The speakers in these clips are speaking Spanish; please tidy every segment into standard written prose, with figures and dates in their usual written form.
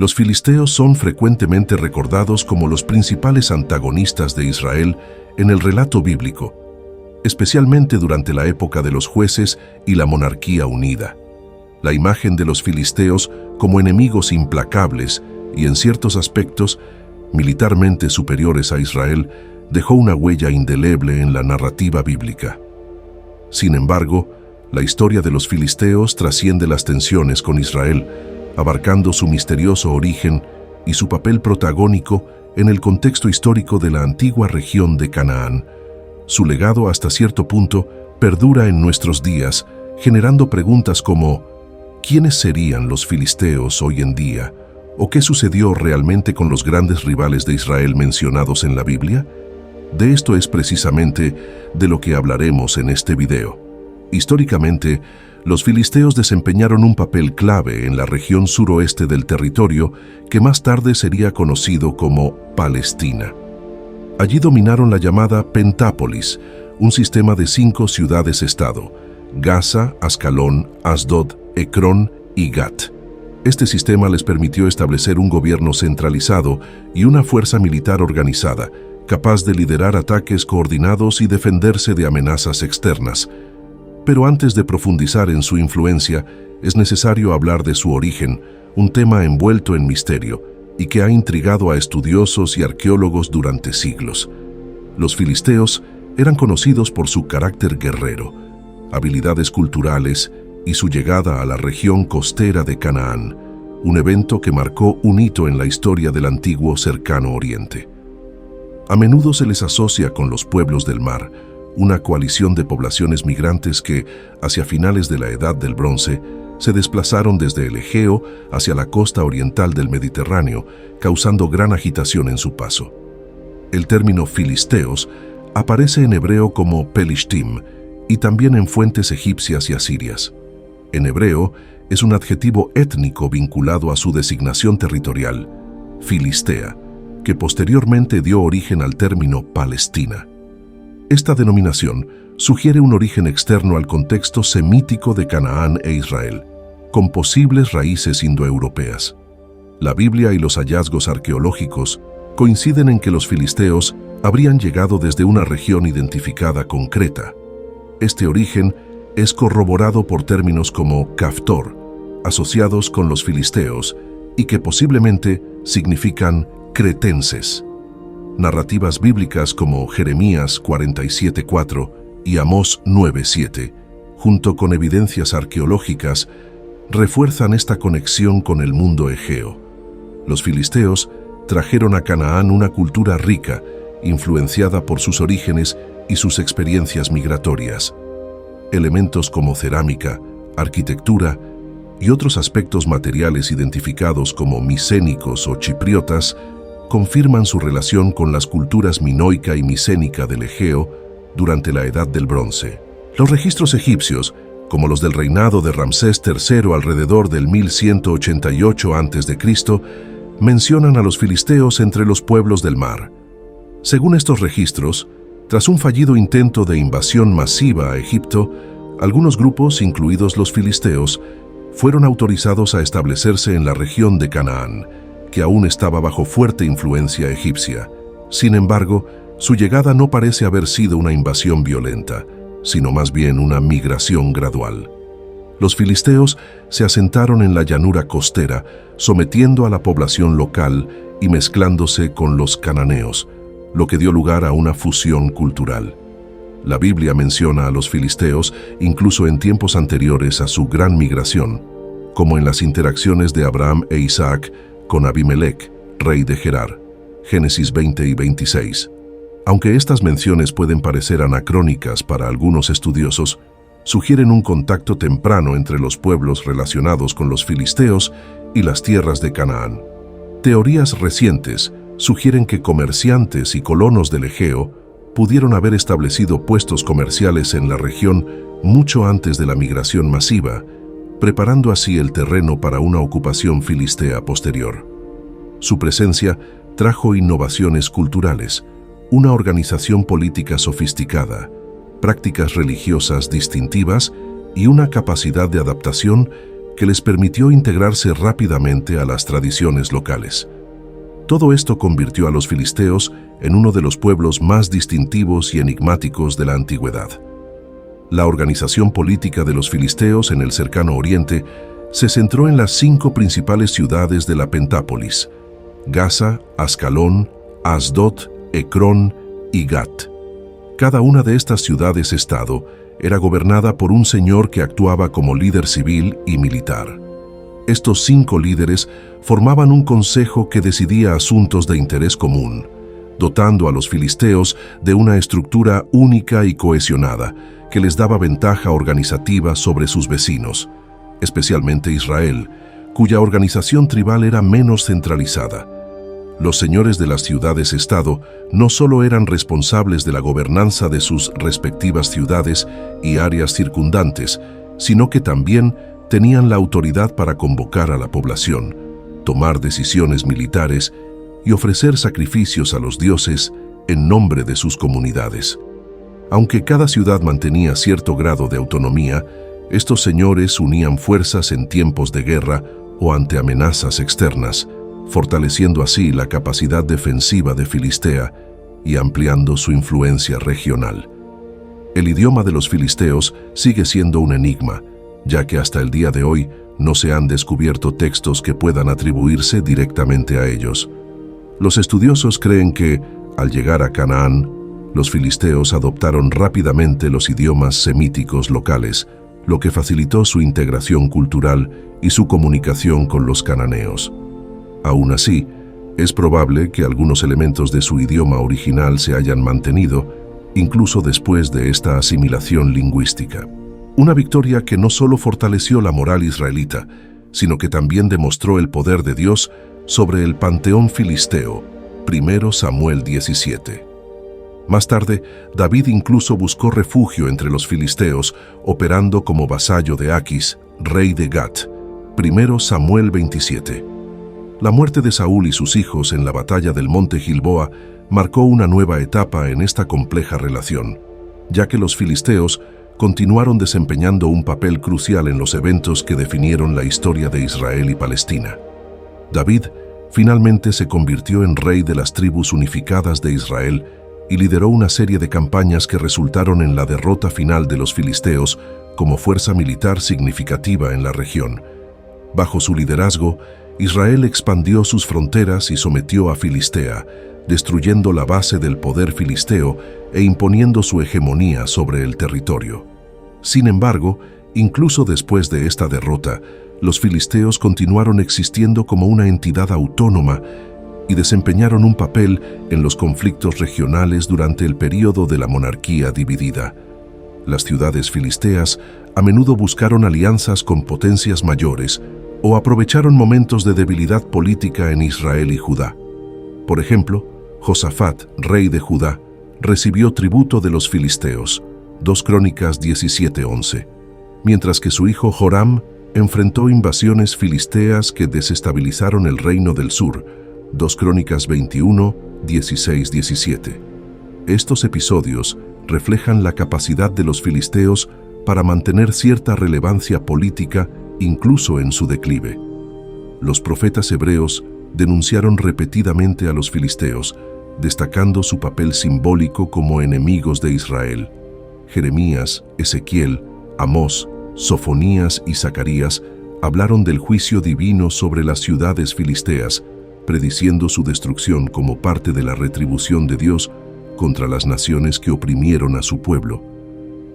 Los filisteos son frecuentemente recordados como los principales antagonistas de Israel en el relato bíblico, especialmente durante la época de los jueces y la monarquía unida. La imagen de los filisteos como enemigos implacables y, en ciertos aspectos, militarmente superiores a Israel, dejó una huella indeleble en la narrativa bíblica. Sin embargo, la historia de los filisteos trasciende las tensiones con Israel, abarcando su misterioso origen y su papel protagónico en el contexto histórico de la antigua región de Canaán. Su legado, hasta cierto punto, perdura en nuestros días, generando preguntas como ¿quiénes serían los filisteos hoy en día? ¿O qué sucedió realmente con los grandes rivales de Israel mencionados en la Biblia? De esto es precisamente de lo que hablaremos en este video. Históricamente, los filisteos desempeñaron un papel clave en la región suroeste del territorio que más tarde sería conocido como Palestina. Allí dominaron la llamada Pentápolis, un sistema de 5 ciudades-estado: Gaza, Ascalón, Asdod, Ecrón y Gat. Este sistema les permitió establecer un gobierno centralizado y una fuerza militar organizada, capaz de liderar ataques coordinados y defenderse de amenazas externas. Pero antes de profundizar en su influencia, es necesario hablar de su origen, un tema envuelto en misterio y que ha intrigado a estudiosos y arqueólogos durante siglos. Los filisteos eran conocidos por su carácter guerrero, habilidades culturales y su llegada a la región costera de Canaán, un evento que marcó un hito en la historia del antiguo Cercano Oriente. A menudo se les asocia con los pueblos del mar, una coalición de poblaciones migrantes que, hacia finales de la Edad del Bronce, se desplazaron desde el Egeo hacia la costa oriental del Mediterráneo, causando gran agitación en su paso. El término filisteos aparece en hebreo como pelishtim y también en fuentes egipcias y asirias. En hebreo es un adjetivo étnico vinculado a su designación territorial, Filistea, que posteriormente dio origen al término Palestina. Esta denominación sugiere un origen externo al contexto semítico de Canaán e Israel, con posibles raíces indoeuropeas. La Biblia y los hallazgos arqueológicos coinciden en que los filisteos habrían llegado desde una región identificada con Creta. Este origen es corroborado por términos como Caftor, asociados con los filisteos y que posiblemente significan cretenses. Narrativas bíblicas como Jeremías 47:4 y Amós 9:7, junto con evidencias arqueológicas, refuerzan esta conexión con el mundo egeo. Los filisteos trajeron a Canaán una cultura rica, influenciada por sus orígenes y sus experiencias migratorias. Elementos como cerámica, arquitectura y otros aspectos materiales identificados como micénicos o chipriotas confirman su relación con las culturas minoica y micénica del Egeo durante la Edad del Bronce. Los registros egipcios, como los del reinado de Ramsés III alrededor del 1188 a.C., mencionan a los filisteos entre los pueblos del mar. Según estos registros, tras un fallido intento de invasión masiva a Egipto, algunos grupos, incluidos los filisteos, fueron autorizados a establecerse en la región de Canaán, que aún estaba bajo fuerte influencia egipcia. Sin embargo, su llegada no parece haber sido una invasión violenta, sino más bien una migración gradual. Los filisteos se asentaron en la llanura costera, sometiendo a la población local y mezclándose con los cananeos, lo que dio lugar a una fusión cultural. La Biblia menciona a los filisteos incluso en tiempos anteriores a su gran migración, como en las interacciones de Abraham e Isaac con Abimelech, rey de Gerar, Génesis 20 y 26. Aunque estas menciones pueden parecer anacrónicas para algunos estudiosos, sugieren un contacto temprano entre los pueblos relacionados con los filisteos y las tierras de Canaán. Teorías recientes sugieren que comerciantes y colonos del Egeo pudieron haber establecido puestos comerciales en la región mucho antes de la migración masiva, preparando así el terreno para una ocupación filistea posterior. Su presencia trajo innovaciones culturales, una organización política sofisticada, prácticas religiosas distintivas y una capacidad de adaptación que les permitió integrarse rápidamente a las tradiciones locales. Todo esto convirtió a los filisteos en uno de los pueblos más distintivos y enigmáticos de la antigüedad. La organización política de los filisteos en el cercano oriente se centró en las 5 principales ciudades de la Pentápolis: Gaza, Ascalón, Asdod, Ecrón y Gat. Cada una de estas ciudades-estado era gobernada por un señor que actuaba como líder civil y militar. Estos 5 líderes formaban un consejo que decidía asuntos de interés común, dotando a los filisteos de una estructura única y cohesionada que les daba ventaja organizativa sobre sus vecinos, especialmente Israel, cuya organización tribal era menos centralizada. Los señores de las ciudades-estado no solo eran responsables de la gobernanza de sus respectivas ciudades y áreas circundantes, sino que también tenían la autoridad para convocar a la población, tomar decisiones militares y ofrecer sacrificios a los dioses en nombre de sus comunidades. Aunque cada ciudad mantenía cierto grado de autonomía, estos señores unían fuerzas en tiempos de guerra o ante amenazas externas, fortaleciendo así la capacidad defensiva de Filistea y ampliando su influencia regional. El idioma de los filisteos sigue siendo un enigma, ya que hasta el día de hoy no se han descubierto textos que puedan atribuirse directamente a ellos. Los estudiosos creen que, al llegar a Canaán, los filisteos adoptaron rápidamente los idiomas semíticos locales, lo que facilitó su integración cultural y su comunicación con los cananeos. Aún así, es probable que algunos elementos de su idioma original se hayan mantenido, incluso después de esta asimilación lingüística. Una victoria que no solo fortaleció la moral israelita, sino que también demostró el poder de Dios sobre el panteón filisteo. 1 Samuel 17. Más tarde, David incluso buscó refugio entre los filisteos, operando como vasallo de Aquis, rey de Gat. 1 Samuel 27. La muerte de Saúl y sus hijos en la batalla del monte Gilboa marcó una nueva etapa en esta compleja relación, ya que los filisteos continuaron desempeñando un papel crucial en los eventos que definieron la historia de Israel y Palestina. David finalmente se convirtió en rey de las tribus unificadas de Israel y lideró una serie de campañas que resultaron en la derrota final de los filisteos como fuerza militar significativa en la región. Bajo su liderazgo, Israel expandió sus fronteras y sometió a Filistea, destruyendo la base del poder filisteo e imponiendo su hegemonía sobre el territorio. Sin embargo, incluso después de esta derrota, los filisteos continuaron existiendo como una entidad autónoma y desempeñaron un papel en los conflictos regionales durante el período de la monarquía dividida. Las ciudades filisteas a menudo buscaron alianzas con potencias mayores o aprovecharon momentos de debilidad política en Israel y Judá. Por ejemplo, Josafat, rey de Judá, recibió tributo de los filisteos, 2 Crónicas 17:11, mientras que su hijo Joram enfrentó invasiones filisteas que desestabilizaron el reino del sur, 2 Crónicas 21, 16-17. Estos episodios reflejan la capacidad de los filisteos para mantener cierta relevancia política incluso en su declive. Los profetas hebreos denunciaron repetidamente a los filisteos, destacando su papel simbólico como enemigos de Israel. Jeremías, Ezequiel, Amós, Sofonías y Zacarías hablaron del juicio divino sobre las ciudades filisteas, prediciendo su destrucción como parte de la retribución de Dios contra las naciones que oprimieron a su pueblo.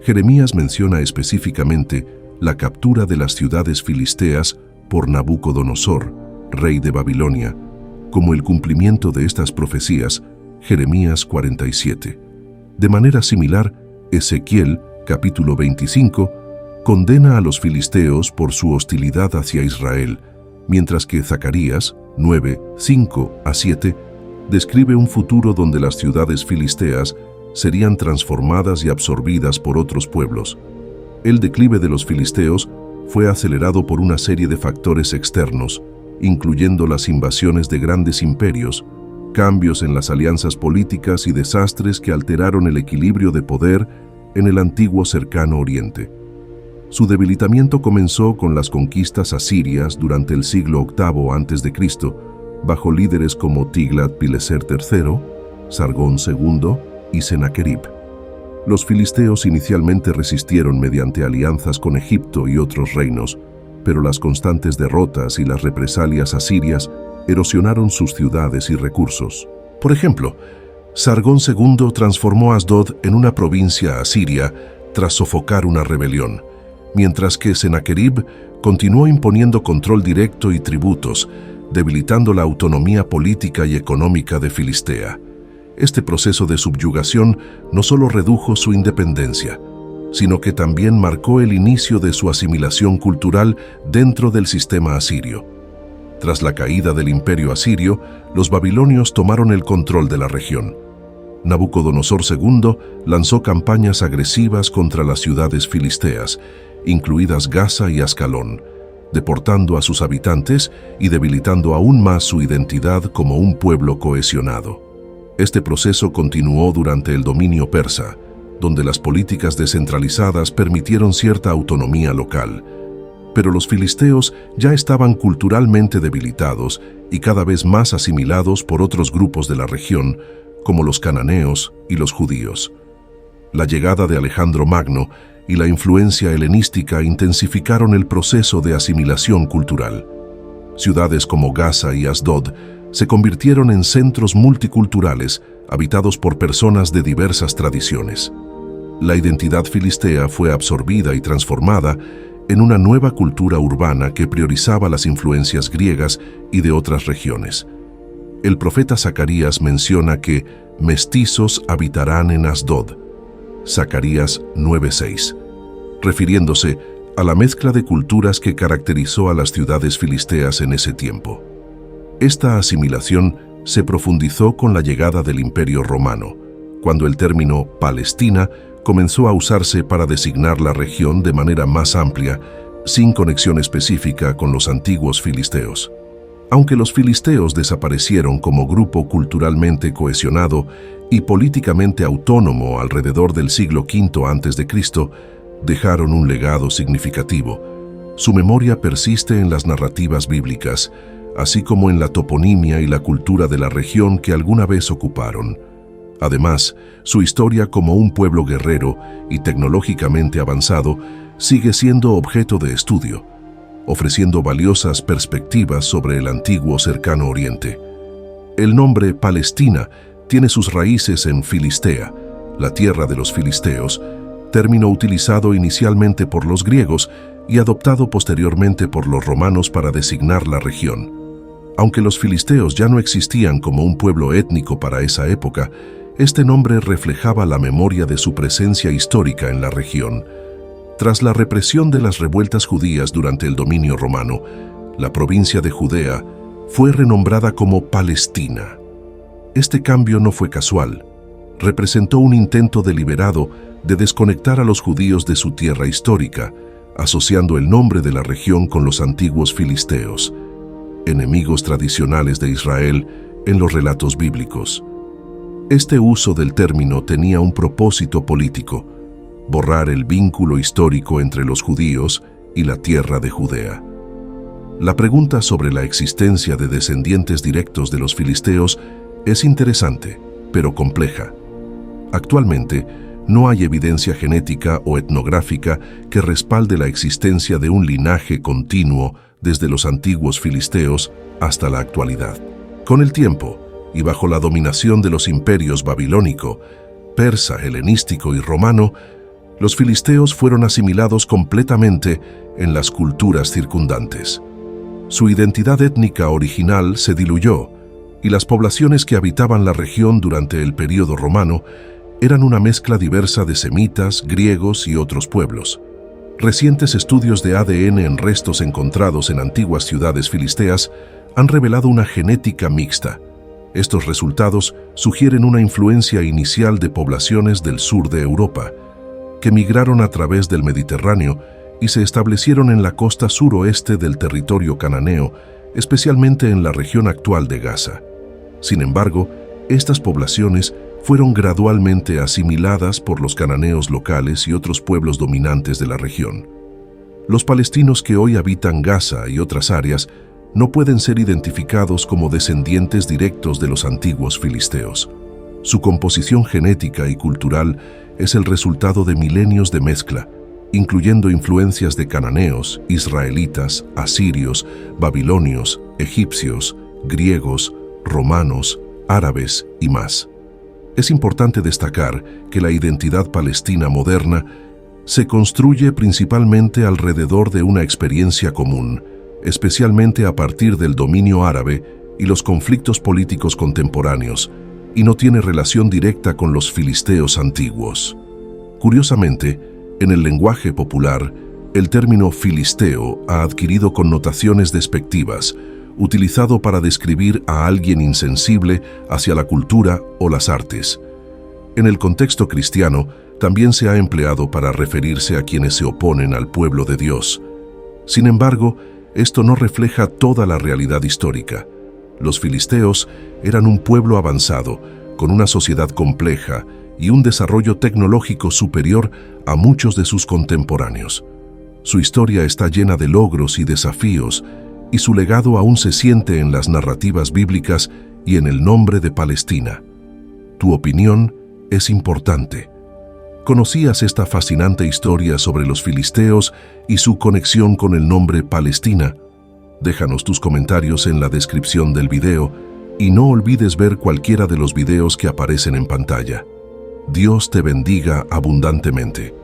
Jeremías menciona específicamente la captura de las ciudades filisteas por Nabucodonosor, rey de Babilonia, como el cumplimiento de estas profecías, Jeremías 47. De manera similar, Ezequiel, capítulo 25, condena a los filisteos por su hostilidad hacia Israel, mientras que Zacarías 9, 5-7 describe un futuro donde las ciudades filisteas serían transformadas y absorbidas por otros pueblos. El declive de los filisteos fue acelerado por una serie de factores externos, incluyendo las invasiones de grandes imperios, cambios en las alianzas políticas y desastres que alteraron el equilibrio de poder en el antiguo cercano oriente. Su debilitamiento comenzó con las conquistas asirias durante el siglo VIII a.C., bajo líderes como Tiglat-Pileser III, Sargón II y Sennacherib. Los filisteos inicialmente resistieron mediante alianzas con Egipto y otros reinos, pero las constantes derrotas y las represalias asirias erosionaron sus ciudades y recursos. Por ejemplo, Sargón II transformó Asdod en una provincia asiria tras sofocar una rebelión, mientras que Sennacherib continuó imponiendo control directo y tributos, debilitando la autonomía política y económica de Filistea. Este proceso de subyugación no solo redujo su independencia, sino que también marcó el inicio de su asimilación cultural dentro del sistema asirio. Tras la caída del imperio asirio, los babilonios tomaron el control de la región. Nabucodonosor II lanzó campañas agresivas contra las ciudades filisteas, incluidas Gaza y Ascalón, deportando a sus habitantes y debilitando aún más su identidad como un pueblo cohesionado. Este proceso continuó durante el dominio persa, donde las políticas descentralizadas permitieron cierta autonomía local. Pero los filisteos ya estaban culturalmente debilitados y cada vez más asimilados por otros grupos de la región, como los cananeos y los judíos. La llegada de Alejandro Magno y la influencia helenística intensificaron el proceso de asimilación cultural. Ciudades como Gaza y Asdod se convirtieron en centros multiculturales habitados por personas de diversas tradiciones. La identidad filistea fue absorbida y transformada en una nueva cultura urbana que priorizaba las influencias griegas y de otras regiones. El profeta Zacarías menciona que mestizos habitarán en Asdod, Zacarías 9:6, refiriéndose a la mezcla de culturas que caracterizó a las ciudades filisteas en ese tiempo. Esta asimilación se profundizó con la llegada del Imperio Romano, cuando el término Palestina comenzó a usarse para designar la región de manera más amplia, sin conexión específica con los antiguos filisteos. Aunque los filisteos desaparecieron como grupo culturalmente cohesionado y políticamente autónomo alrededor del siglo V a.C., dejaron un legado significativo. Su memoria persiste en las narrativas bíblicas, así como en la toponimia y la cultura de la región que alguna vez ocuparon. Además, su historia como un pueblo guerrero y tecnológicamente avanzado sigue siendo objeto de estudio, ofreciendo valiosas perspectivas sobre el antiguo Cercano Oriente. El nombre Palestina tiene sus raíces en Filistea, la tierra de los filisteos, término utilizado inicialmente por los griegos y adoptado posteriormente por los romanos para designar la región. Aunque los filisteos ya no existían como un pueblo étnico para esa época, este nombre reflejaba la memoria de su presencia histórica en la región. Tras la represión de las revueltas judías durante el dominio romano, la provincia de Judea fue renombrada como Palestina. Este cambio no fue casual. Representó un intento deliberado de desconectar a los judíos de su tierra histórica, asociando el nombre de la región con los antiguos filisteos, enemigos tradicionales de Israel en los relatos bíblicos. Este uso del término tenía un propósito político: borrar el vínculo histórico entre los judíos y la tierra de Judea. La pregunta sobre la existencia de descendientes directos de los filisteos es interesante, pero compleja. Actualmente, no hay evidencia genética o etnográfica que respalde la existencia de un linaje continuo desde los antiguos filisteos hasta la actualidad. Con el tiempo, y bajo la dominación de los imperios babilónico, persa, helenístico y romano, los filisteos fueron asimilados completamente en las culturas circundantes. Su identidad étnica original se diluyó, y las poblaciones que habitaban la región durante el período romano eran una mezcla diversa de semitas, griegos y otros pueblos. Recientes estudios de ADN en restos encontrados en antiguas ciudades filisteas han revelado una genética mixta. Estos resultados sugieren una influencia inicial de poblaciones del sur de Europa, que migraron a través del Mediterráneo y se establecieron en la costa suroeste del territorio cananeo, especialmente en la región actual de Gaza. Sin embargo, estas poblaciones fueron gradualmente asimiladas por los cananeos locales y otros pueblos dominantes de la región. Los palestinos que hoy habitan Gaza y otras áreas no pueden ser identificados como descendientes directos de los antiguos filisteos. Su composición genética y cultural es el resultado de milenios de mezcla, incluyendo influencias de cananeos, israelitas, asirios, babilonios, egipcios, griegos, romanos, árabes y más. Es importante destacar que la identidad palestina moderna se construye principalmente alrededor de una experiencia común, especialmente a partir del dominio árabe y los conflictos políticos contemporáneos, y no tiene relación directa con los filisteos antiguos. Curiosamente, en el lenguaje popular, el término filisteo ha adquirido connotaciones despectivas, utilizado para describir a alguien insensible hacia la cultura o las artes. En el contexto cristiano, también se ha empleado para referirse a quienes se oponen al pueblo de Dios. Sin embargo, esto no refleja toda la realidad histórica. Los filisteos eran un pueblo avanzado, con una sociedad compleja y un desarrollo tecnológico superior a muchos de sus contemporáneos. Su historia está llena de logros y desafíos, y su legado aún se siente en las narrativas bíblicas y en el nombre de Palestina. Tu opinión es importante. ¿Conocías esta fascinante historia sobre los filisteos y su conexión con el nombre Palestina? Déjanos tus comentarios en la descripción del video y no olvides ver cualquiera de los videos que aparecen en pantalla. Dios te bendiga abundantemente.